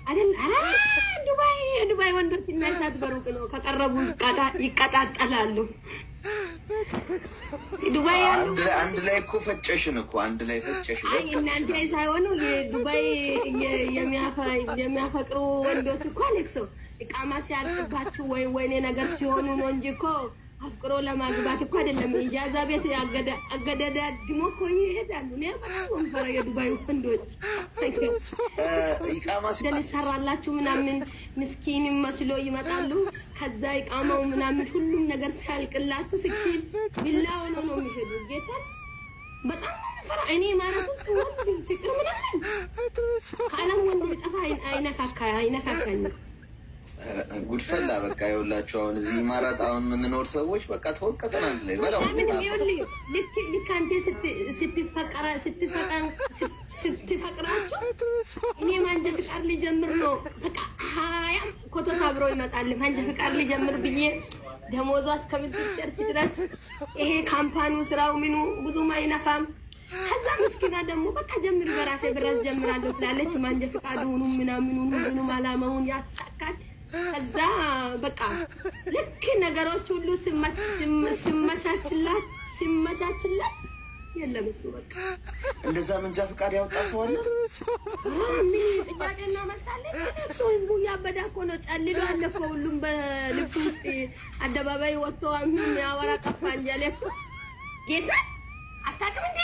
አይደል? ዱባይ ወንዶች እናይሳት በሩቅ ነው ከቀረቡ ይቀጣጠላሉ። ዱባይ አንድ ላይ እኮ ፈጨሽን እኮ አንድ ላይ ፈጨሽ። አይ እናንተ ሳይሆኑ የዱባይ የሚያፈቅሩ ወንዶች እኮ አለክሶ እቃማ ሲያልቅባችሁ ወይኔ ነገር ሲሆኑ ነው እንጂ እኮ አፍቅሮ ለማግባት እኮ አይደለም። ኢጃዛ ቤት አገዳዳድሞ እኮ ይሄዳሉ። እኔ በጣም ወንፈራ የዱባይ ወንዶች ኢቃማ ሲሰራላችሁ ምናምን ምስኪን መስሎ ይመጣሉ። ከዛ ኢቃማው ምናምን ሁሉም ነገር ሲያልቅላችሁ ስኪን ቢላው ነው የሚሄዱ። ጌታ በጣም ወንፈራ። እኔ ማለት ውስጥ ወንድ ፍቅር ምናምን ካለም ወንድ ቢጠፋ አይነካካኝ ጉድፈላ በቃ ይኸውላችሁ፣ አሁን እዚህ ማራት አሁን የምንኖር ሰዎች በቃ ተወቀጠን አንድ ላይ በላው። ልክ አንተ ስትፈቅራችሁ እኔ ማንጀ ፍቃር ሊጀምር ነው በቃ ሀያም ኮቶት አብሮ ይመጣል። ማንጀ ፍቃር ሊጀምር ብዬ ደሞዟ እስከምትደርስ ድረስ ይሄ ካምፓኒው ስራው ምኑ ብዙም አይነፋም። ከዛ ምስኪና ደግሞ በቃ ጀምር በራሴ ብራስ ጀምራለሁ ትላለች። ማንጀ ፍቃዱን ምናምኑ ሁሉንም አላማውን ያሳካል። ከዛ በቃ ልክ ነገሮች ሁሉ ሲመቻችላት የለም እሱ በቃ እንደዛ መንጃ ፍቃድ ያወጣ ሰው አለ። ምን ጥያቄና መልሳለች። እሱ ህዝቡ ያበዳ እኮ ነው። ጨልሎ አለ እኮ ሁሉም በልብስ ውስጥ አደባባይ ወጥቶ ምን ያወራ ጠፋ እንጂ ለብሶ ጌታ አታውቅም እንዴ